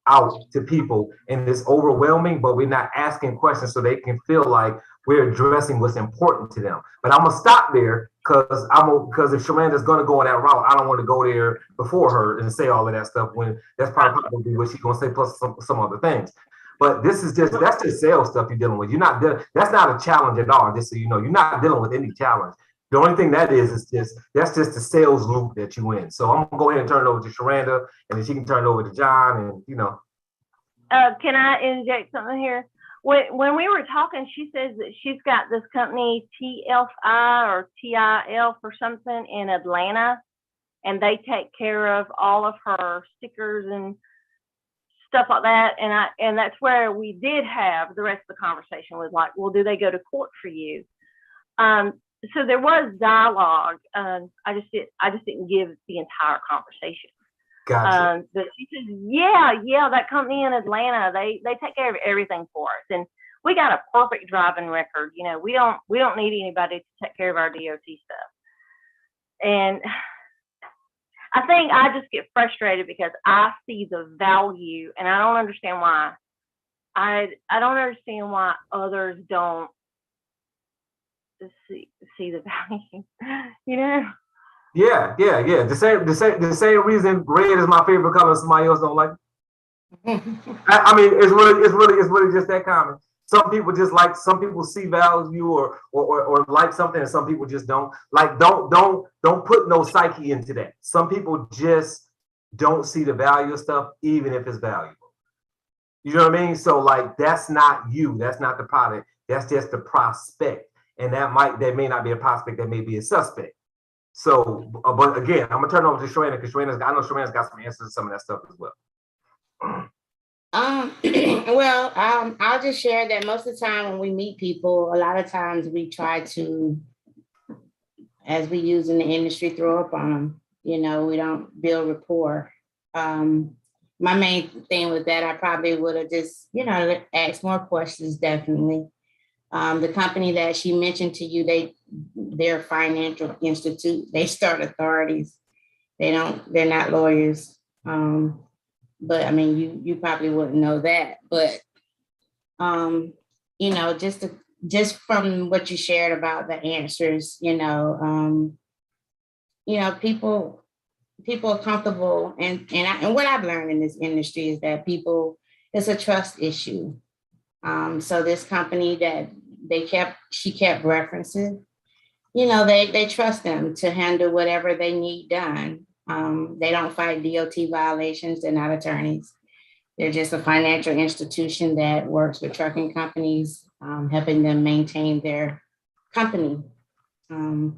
out to people, and it's overwhelming, but we're not asking questions so they can feel like we're addressing what's important to them. But I'm gonna stop there, because if Sharanda's gonna go on that route, I don't want to go there before her and say all of that stuff, when that's probably what she's gonna say, plus some other things. But that's just sales stuff you're dealing with. That's not a challenge at all. Just so you know, you're not dealing with any challenge. The only thing that is just, that's just the sales loop that you in. So I'm gonna go ahead and turn it over to Sharanda, and then she can turn it over to John, and you know. Can I interject something here? When we were talking, she says that she's got this company TFI or TIF or something in Atlanta, and they take care of all of her stickers and stuff like that. And that's where we did have the rest of the conversation was like, well, do they go to court for you? So there was dialogue. I just didn't give the entire conversation. Gotcha. But she says, yeah, that company in Atlanta, they take care of everything for us, and we got a perfect driving record. You know, we don't need anybody to take care of our DOT stuff. And I think I just get frustrated because I see the value, and I don't understand why. I don't understand why others don't see the value. You know. Yeah. The same reason red is my favorite color. Somebody else don't like it. I mean, it's really just that common. Some people just like, some people see value or like something, and some people just don't. Like, don't put no psyche into that. Some people just don't see the value of stuff, even if it's valuable. You know what I mean? So like, that's not you. That's not the product. That's just the prospect, and that may not be a prospect. That may be a suspect. So, but again, I'm gonna turn it over to Sharanda, because I know Sharanda's got some answers to some of that stuff as well. I'll just share that most of the time when we meet people, a lot of times we try to, as we use in the industry, throw up on them. You know, we don't build rapport. My main thing with that, I probably would have just, you know, asked more questions, definitely. The company that she mentioned to you, they're a financial institute. They start authorities. They're not lawyers. But I mean, you probably wouldn't know that. But you know, just from what you shared about the answers, you know, people are comfortable, and what I've learned in this industry is that it's a trust issue. So this company that she kept referencing, you know, they trust them to handle whatever they need done. They don't fight DOT violations. They're not attorneys. They're just a financial institution that works with trucking companies, helping them maintain their company. And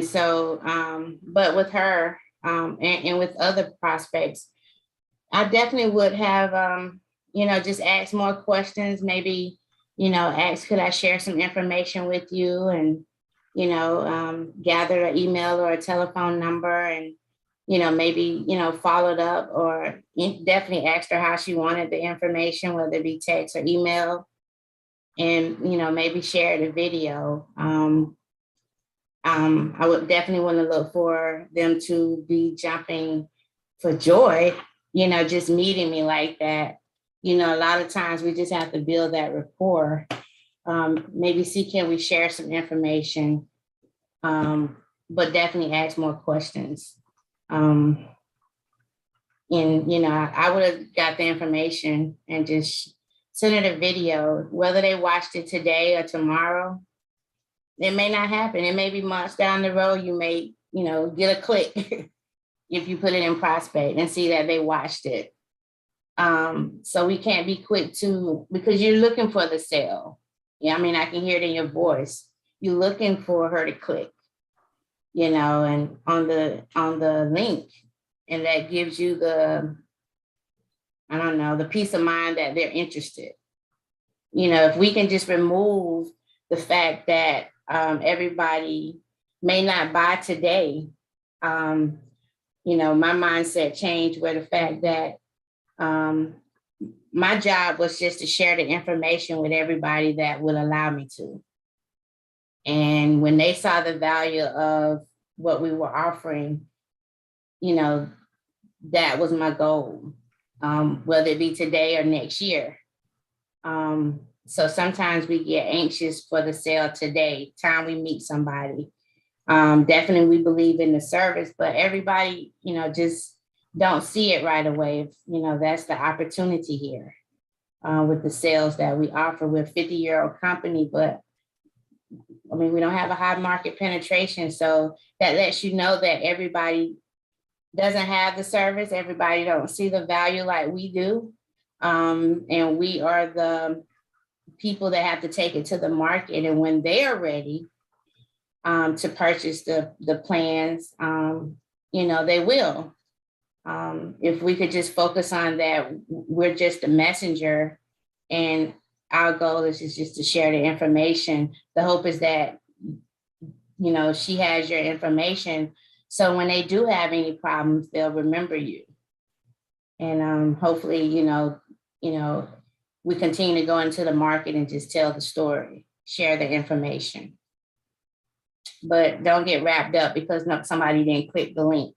so, but with her and with other prospects, I definitely would have, you know, just ask more questions, maybe, you know, ask, could I share some information with you? And, you know, gather an email or a telephone number, and, you know, maybe, you know, followed up, or definitely asked her how she wanted the information, whether it be text or email, and, you know, maybe share the video. I would definitely want to look for them to be jumping for joy, you know, just meeting me like that. You know, a lot of times we just have to build that rapport. Maybe see, can we share some information? But definitely ask more questions. And, you know, I would have got the information and just sent it a video, whether they watched it today or tomorrow. It may not happen. It may be months down the road. You may, you know, get a click if you put it in prospect and see that they watched it. So we can't be quick to, because you're looking for the sale. Yeah, I mean, I can hear it in your voice. You're looking for her to click, you know, and on the link, and that gives you the, I don't know, the peace of mind that they're interested. You know, if we can just remove the fact that everybody may not buy today, you know, my mindset changed where the fact that my job was just to share the information with everybody that would allow me to. And when they saw the value of what we were offering, you know, that was my goal, whether it be today or next year. So sometimes we get anxious for the sale today, time we meet somebody. Definitely we believe in the service, but everybody, you know, just don't see it right away. You know, that's the opportunity here with the sales that we offer. We're a 50-year-old company, but I mean, we don't have a high market penetration, so that lets you know that everybody doesn't have the service. Everybody don't see the value like we do. And we are the people that have to take it to the market. And when they are ready to purchase the plans, you know, they will. If we could just focus on that, we're just a messenger, and our goal is just to share the information. The hope is that, you know, she has your information, so when they do have any problems, they'll remember you. And hopefully, you know, we continue to go into the market and just tell the story, share the information. But don't get wrapped up because somebody didn't click the link.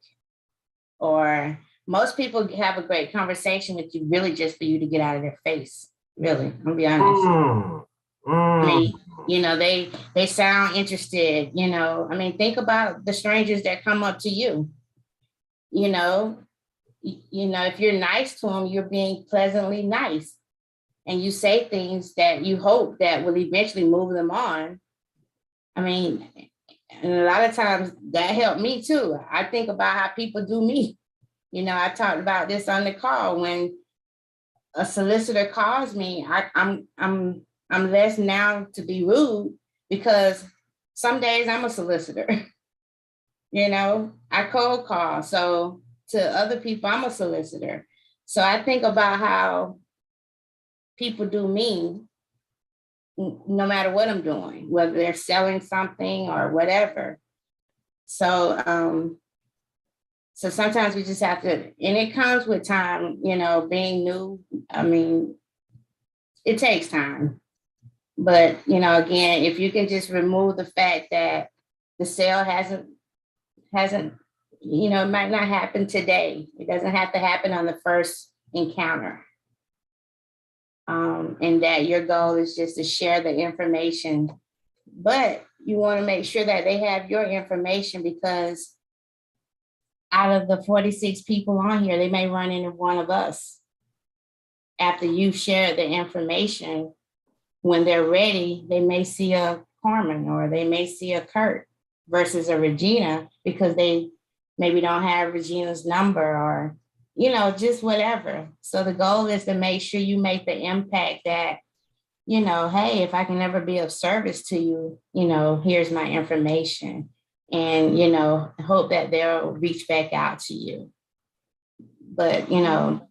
Or most people have a great conversation with you really just for you to get out of their face. Really, I'm gonna be honest. I mean, you know, they sound interested, you know. I mean, think about the strangers that come up to you. You know, if you're nice to them, you're being pleasantly nice. And you say things that you hope that will eventually move them on. I mean, and a lot of times that helped me too. I think about how people do me. You know, I talked about this on the call. When a solicitor calls me, I'm less now to be rude, because some days I'm a solicitor. You know, I cold call. So to other people, I'm a solicitor. So I think about how people do me, no matter what I'm doing, whether they're selling something or whatever. So, so sometimes we just have to, and it comes with time, you know, being new. I mean, it takes time. But, you know, again, if you can just remove the fact that the sale hasn't, you know, it might not happen today. It doesn't have to happen on the first encounter. And that your goal is just to share the information, but you want to make sure that they have your information, because out of the 46 people on here, they may run into one of us after you share the information. When they're ready, they may see a Carmen or they may see a Kurt versus a Regina, because they maybe don't have Regina's number, or, you know, just whatever. So the goal is to make sure you make the impact that, you know, hey, if I can ever be of service to you, you know, here's my information. And, you know, hope that they'll reach back out to you. But, you know,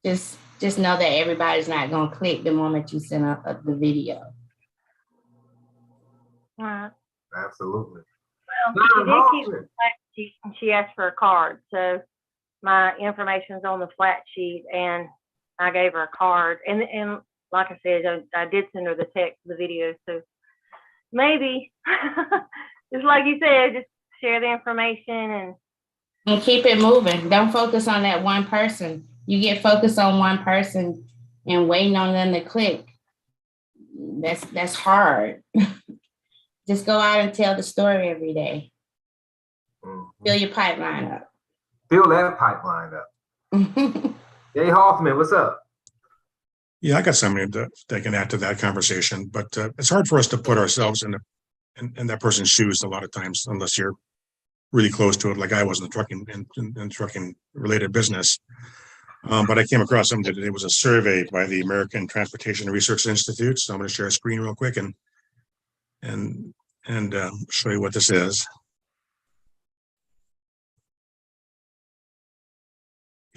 just know that everybody's not going to click the moment you send up the video. Absolutely. Well, she did keep the flat sheet and she asked for a card. So my information's on the flat sheet and I gave her a card. And like I said, I did send her the text, the video. So maybe, just like you said, just share the information and keep it moving. Don't focus on that one person. You get focused on one person and waiting on them to click. That's hard. Just go out and tell the story every day. Fill your pipeline up. Fill that pipeline up. Hey, Hoffman, what's up? Yeah, I got something that can add to that conversation, but it's hard for us to put ourselves in that person's shoes a lot of times, unless you're really close to it, like I was in the trucking and trucking related business. But I came across something that it was a survey by the American Transportation Research Institute. So I'm going to share a screen real quick and show you what this is.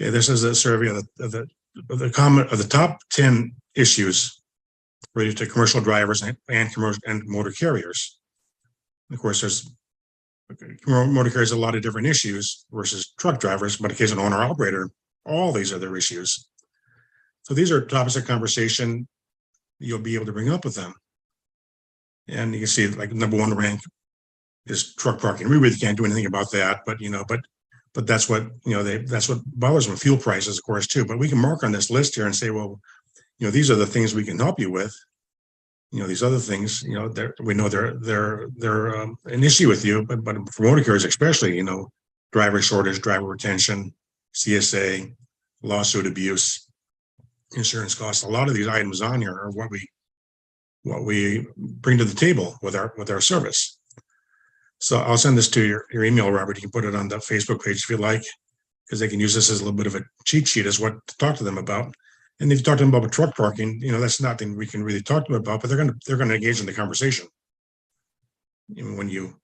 Okay, this is a survey of the top 10 issues related to commercial drivers and motor carriers. Of course, there's motor carriers a lot of different issues versus truck drivers, but in case of an owner operator, all these are their issues. So these are topics of conversation you'll be able to bring up with them. And you can see, like, number one rank is truck parking. We really can't do anything about that, but but that's what, that's what bothers them. Fuel prices, of course, too. But we can mark on this list here and say, well, these are the things we can help you with. These other things, we know they're an issue with you, but for motor carriers especially, driver shortage, driver retention, CSA, lawsuit abuse, insurance costs. A lot of these items on here are what what we bring to the table with our service. So I'll send this to your email, Robert. You can put it on the Facebook page if you like, because they can use this as a little bit of a cheat sheet as what to talk to them about. And if you talk to them about truck parking, that's nothing we can really talk to them about, but they're going to engage in the conversation. When you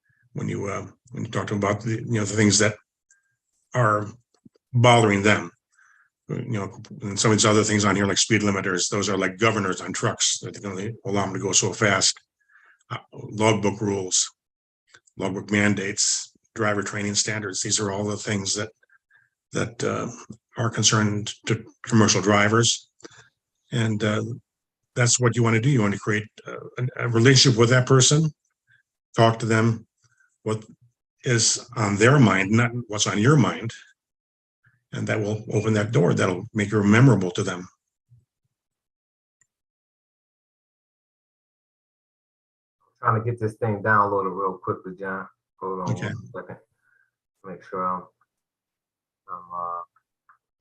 talk to them about the things that are bothering them, and some of these other things on here like speed limiters, those are like governors on trucks that they're going to allow them to go so fast. Logbook rules, logbook mandates, driver training standards. These are all the things that are concerned to commercial drivers, and that's what you want to do. You want to create a relationship with that person, talk to them, what is on their mind, not what's on your mind, and that will open that door. That'll make you memorable to them. Trying to get this thing downloaded real quickly, John. Hold on Okay. 1 second. Make sure I'm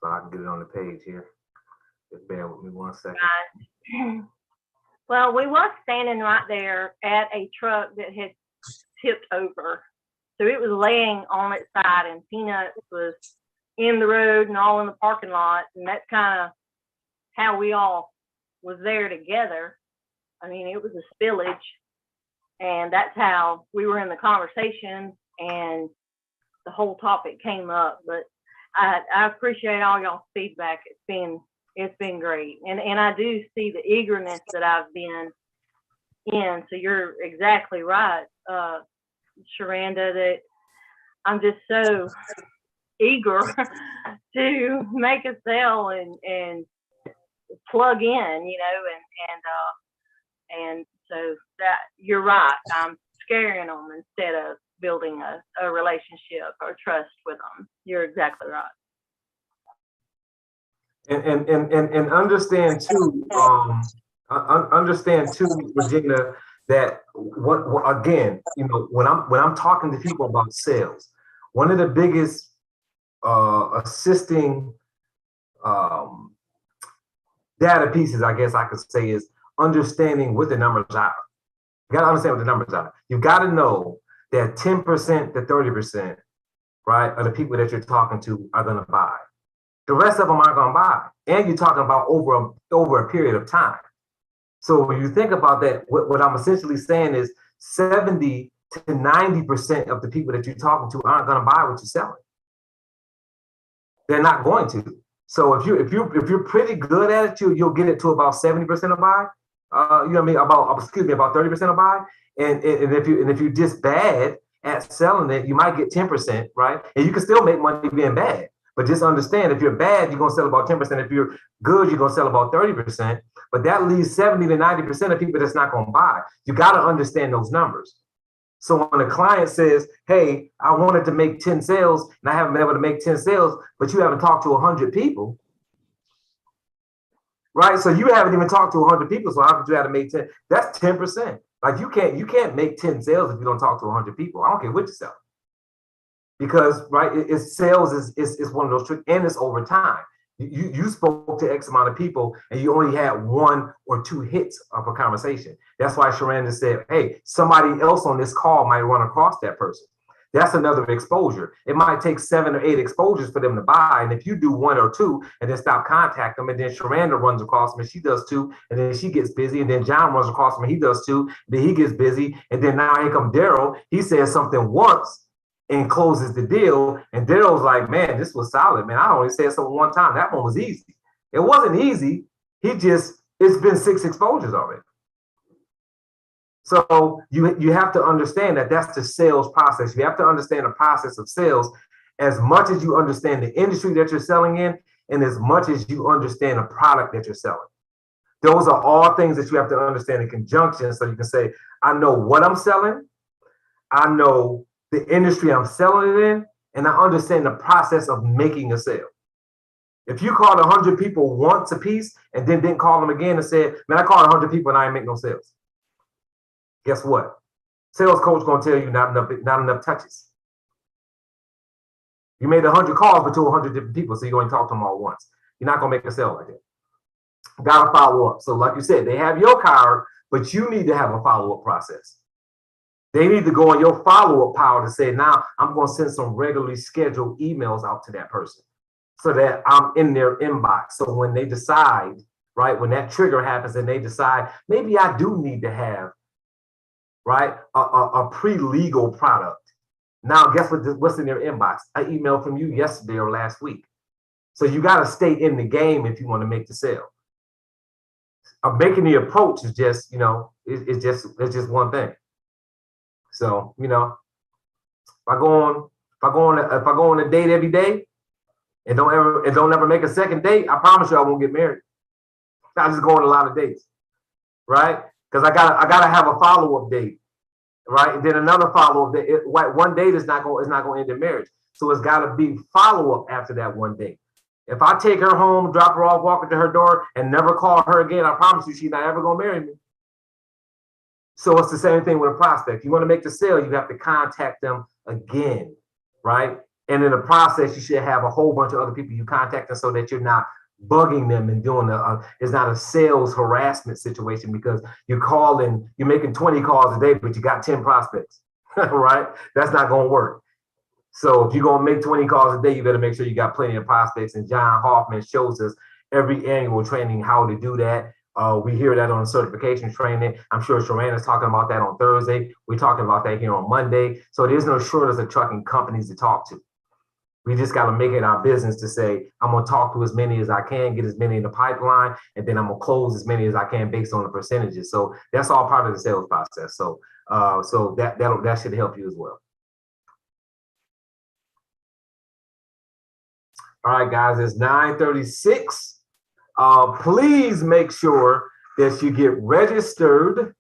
so I can get it on the page here. Just bear with me 1 second. Well, we was standing right there at a truck that had tipped over. So it was laying on its side and Peanuts was in the road and all in the parking lot. And that's kind of how we all was there together. I mean, it was a spillage. And that's how we were in the conversation and the whole topic came up. But I appreciate all y'all's feedback. It's been great. And I do see the eagerness that I've been in. So you're exactly right, Sharanda, that I'm just so eager to make a sale and plug in, and so that you're right. I'm scaring them instead of building a relationship or trust with them. You're exactly right. And understand too, Regina, that what again, when I'm talking to people about sales, one of the biggest assisting data pieces, I guess I could say, is understanding what the numbers are. You got to understand what the numbers are. You got to know that 10% to 30%, right, of the people that you're talking to are going to buy. The rest of them aren't going to buy. And you're talking about over a period of time. So when you think about that, what I'm essentially saying is 70 to 90% of the people that you're talking to aren't going to buy what you're selling. They're not going to. So if you're pretty good at it, you'll get it to about 70% of buy. About 30% of buy. And if you're just bad at selling it, you might get 10%, right? And you can still make money being bad. But just understand, if you're bad, you're gonna sell about 10%. If you're good, you're gonna sell about 30%. But that leaves 70 to 90% of people that's not gonna buy. You gotta understand those numbers. So when a client says, hey, I wanted to make 10 sales and I haven't been able to make 10 sales, but you haven't talked to 100 people, right? So you haven't even talked to 100 people, so how could you have to make 10? That's 10%. Like you can't make 10 sales if you don't talk to 100 people. I don't care what you sell. Because, right, sales is one of those tricks, and it's over time. You spoke to X amount of people and you only had 1 or 2 hits of a conversation. That's why Sharanda said, hey, somebody else on this call might run across that person. That's another exposure. It might take 7 or 8 exposures for them to buy. And if you do 1 or 2 and then stop contacting them, and then Sharanda runs across them and she does 2, and then she gets busy, and then John runs across them and he does 2, then he gets busy, and then now here comes Daryl. He says something once and closes the deal. And Daryl's like, man, this was solid, man. I only said something one time. That one was easy. It wasn't easy. It's been 6 exposures already. So you have to understand that that's the sales process. You have to understand the process of sales as much as you understand the industry that you're selling in, and as much as you understand the product that you're selling. Those are all things that you have to understand in conjunction, so you can say, I know what I'm selling. I know the industry I'm selling it in, and I understand the process of making a sale. If you called 100 people once a piece and then didn't call them again and said, man, I called 100 people and I ain't make no sales. Guess what? Sales coach gonna tell you not enough touches. You made 100 calls but to 100 different people, so you're going to talk to them all once. You're not gonna make a sale like that. Gotta follow up. So like you said, they have your card, but you need to have a follow-up process. They need to go on your follow-up power to say, now I'm going to send some regularly scheduled emails out to that person so that I'm in their inbox. So when they decide, right, when that trigger happens and they decide, maybe I do need to have, right, a pre-legal product. Now, guess what's in their inbox? An email from you yesterday or last week. So you got to stay in the game if you want to make the sale. Making the approach is just, you know, it's just one thing. So, you know, if I go on a date every day and don't ever make a second date, I promise you I won't get married. I just go on a lot of dates, right? Because I gotta have a follow-up date, right? And then another follow-up date. One date is not going to end in marriage. So it's got to be follow-up after that one date. If I take her home, drop her off, walk her to her door, and never call her again, I promise you she's not ever gonna marry me. So it's the same thing with a prospect. You want to make the sale, you have to contact them again, right? And in the process, you should have a whole bunch of other people you contact them so that you're not bugging them and doing it's not a sales harassment situation because you're making 20 calls a day, but you got 10 prospects, right? That's not going to work. So if you're going to make 20 calls a day, you better make sure you got plenty of prospects. And John Hoffman shows us every annual training how to do that. We hear that on certification training. I'm sure Sharon is talking about that on Thursday. We're talking about that here on Monday. So there's no shortage of trucking companies to talk to. We just got to make it our business to say, I'm going to talk to as many as I can, get as many in the pipeline, and then I'm going to close as many as I can based on the percentages. So that's all part of the sales process. So that should help you as well. All right, guys, it's 9:36. Please make sure that you get registered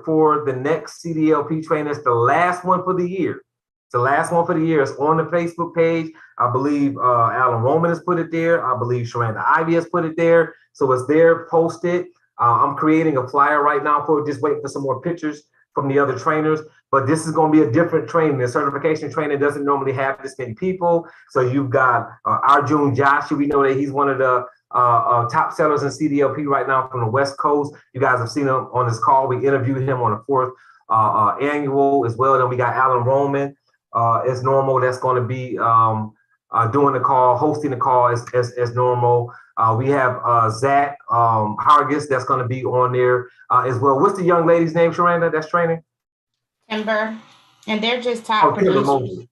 for the next CDLP training. It's the last one for the year. It's the last one for the year. It's on the Facebook page. I believe Alan Roman has put it there. I believe Sharanda Ivy has put it there. So it's there, posted. I'm creating a flyer right now for just waiting for some more pictures from the other trainers. But this is going to be a different training. The certification training doesn't normally have this many people. So you've got Arjun Joshi. We know that he's one of the top sellers in CDLP right now from the West Coast. You guys have seen him on this call. We interviewed him on the 4th annual as well. Then we got Alan Roman as normal. That's going to be doing the call, hosting the call as normal. We have Zach Hargis that's going to be on there as well. What's the young lady's name, Sharanda, that's training? Timber, and they're just top producers.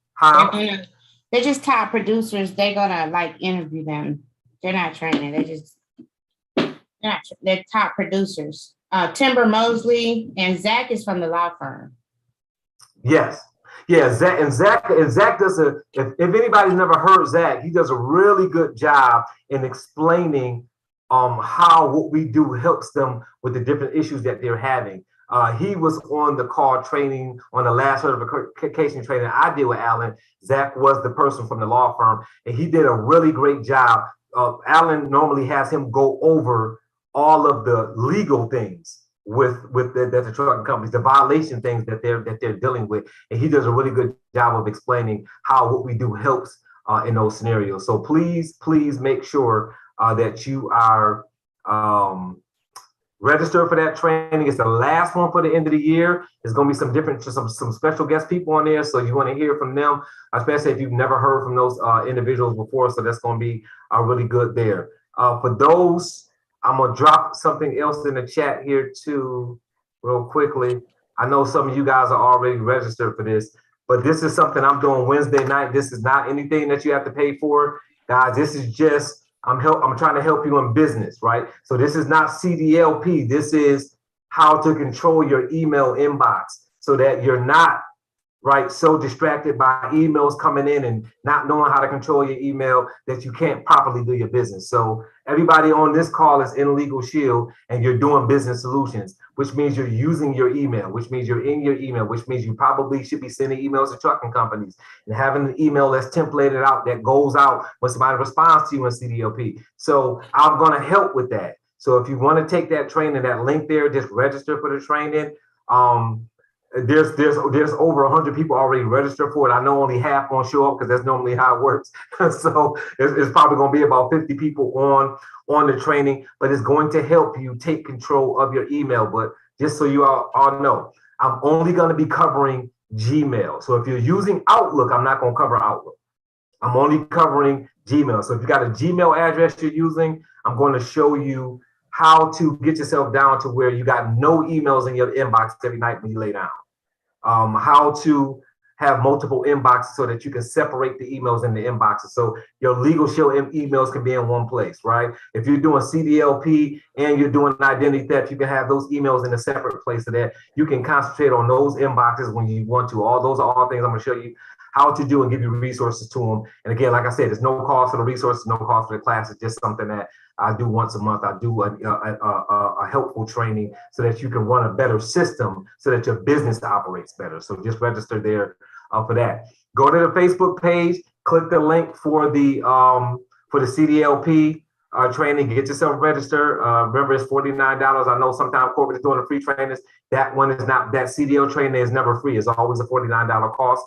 They're just top producers. They're gonna like interview them. They're not training. They're top producers. Timber Mosley and Zach is from the law firm. Yes. Yeah, Zach does if anybody's never heard Zach, he does a really good job in explaining how what we do helps them with the different issues that they're having. He was on the call training on the last certification training I did with Alan. Zach was the person from the law firm, and he did a really great job. Alan normally has him go over all of the legal things with the trucking companies, the violation things that they're dealing with, and he does a really good job of explaining how what we do helps in those scenarios. So please make sure that you are register for that training. It's the last one for the end of the year. There's going to be some special guest people on there. So you want to hear from them, especially if you've never heard from those individuals before. So that's going to be really good there. For those, I'm going to drop something else in the chat here too, real quickly. I know some of you guys are already registered for this, but this is something I'm doing Wednesday night. This is not anything that you have to pay for. Guys, this is just, I'm trying to help you in business, right? So this is not CDLP. This is how to control your email inbox so that you're not, right, so distracted by emails coming in and not knowing how to control your email that you can't properly do your business. So everybody on this call is in Legal Shield and you're doing business solutions, which means you're using your email, which means you're in your email, which means you probably should be sending emails to trucking companies and having an email that's templated out that goes out when somebody responds to you in CDLP. So I'm going to help with that. So if you want to take that training, that link there, just register for the training. there's over 100 people already registered for it. I know only half gonna show up because that's normally how it works. So it's probably gonna be about 50 people on the training, but it's going to help you take control of your email. But just so you all know, I'm only gonna be covering Gmail. So if you're using Outlook, I'm not gonna cover Outlook. I'm only covering Gmail. So if you got a Gmail address you're using, I'm going to show you how to get yourself down to where you got no emails in your inbox every night when you lay down. How to have multiple inboxes so that you can separate the emails in the inboxes. So your Legal Shield emails can be in one place, right? If you're doing CDLP and you're doing identity theft, you can have those emails in a separate place so that you can concentrate on those inboxes when you want to. All those are all things I'm gonna show you how to do and give you resources to them. And again, like I said, there's no cost for the resources, no cost for the class. It's just something that I do once a month. I do a helpful training so that you can run a better system so that your business operates better. So just register there for that. Go to the Facebook page, click the link for the CDLP training, get yourself registered. Remember, it's $49. I know sometimes corporate is doing the free trainings. That one is not, that CDL training is never free. It's always a $49 cost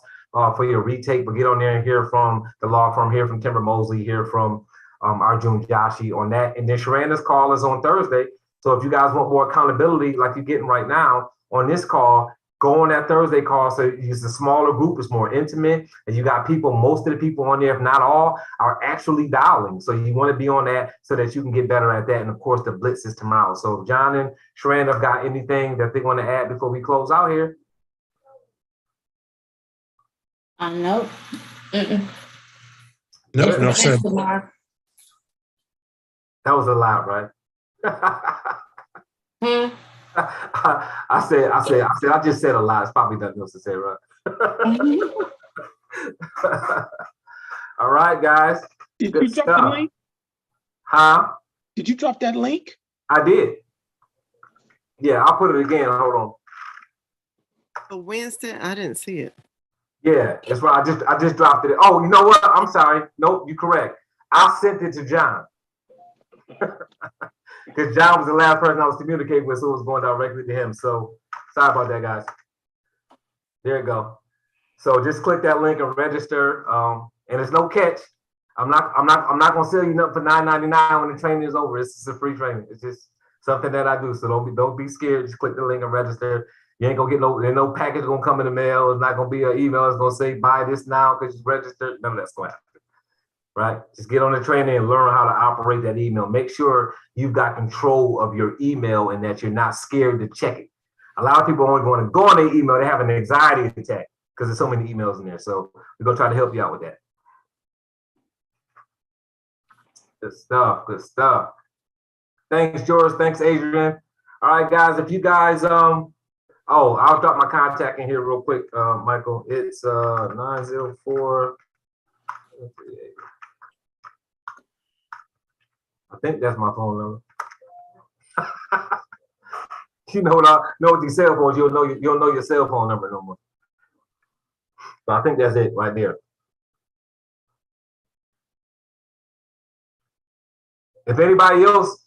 for your retake, but get on there and hear from the law firm, hear from Kimber Mosley, hear from Arjun Joshi on that. And then Sharanda's call is on Thursday. So if you guys want more accountability like you're getting right now on this call, go on that Thursday call. So it's a smaller group, it's more intimate, and you got people, most of the people on there, if not all, are actually dialing. So you want to be on that so that you can get better at that. And of course, the blitz is tomorrow. So if John and Sharanda have got anything that they want to add before we close out here? Nope. No, no, sir. That was a lot, right? I just said a lot. It's probably nothing else to say, right? All right, guys. Did you drop the link? Huh? Did you drop that link? I did. Yeah, I'll put it again. Hold on. For Wednesday, I didn't see it. Yeah, that's right. I just dropped it. Oh, you know what? I'm sorry. Nope, you're correct. I sent it to John. Because John was the last person I was communicating with, so it was going directly to him. So sorry about that, guys. There you go. So just click that link and register. And there's no catch. I'm not gonna sell you nothing for $9.99 when the training is over. It's just a free training. It's just something that I do. So don't be scared. Just click the link and register. You ain't gonna get no package gonna come in the mail. It's not gonna be an email. It's gonna say buy this now because you registered. None of that's gonna happen. Right? Just get on the training and learn how to operate that email. Make sure you've got control of your email and that you're not scared to check it. A lot of people only want to go on their email. They have an anxiety attack because there's so many emails in there. So we're gonna try to help you out with that. Good stuff. Good stuff. Thanks, George. Thanks, Adrian. All right, guys. If you guys oh, I'll drop my contact in here real quick, Michael. It's 904. I think that's my phone number. You know what these cell phones, you'll know your cell phone number no more. So I think that's it right there. If anybody else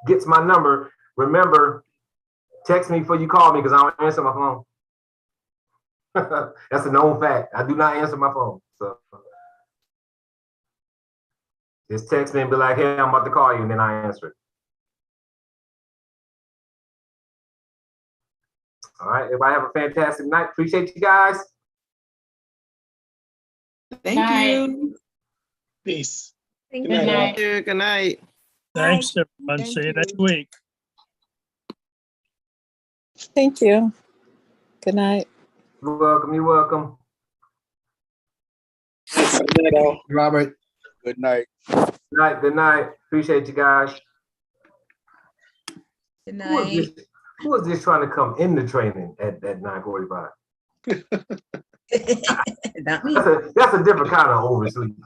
gets my number, remember, text me before you call me because I don't answer my phone. That's a known fact. I do not answer my phone. So just text me and be like, hey, I'm about to call you, and then I answer it. All right, everybody have a fantastic night. Appreciate you guys. Thank you. Peace. Good night. Good night. Thanks, everyone. See you next week. Thank you. Good night. You're welcome. You're welcome. Robert. Good night. Good night. Good night. Appreciate you guys. Good night. Who is this trying to come in the training at 9:45? Not me. That's a different kind of oversleep.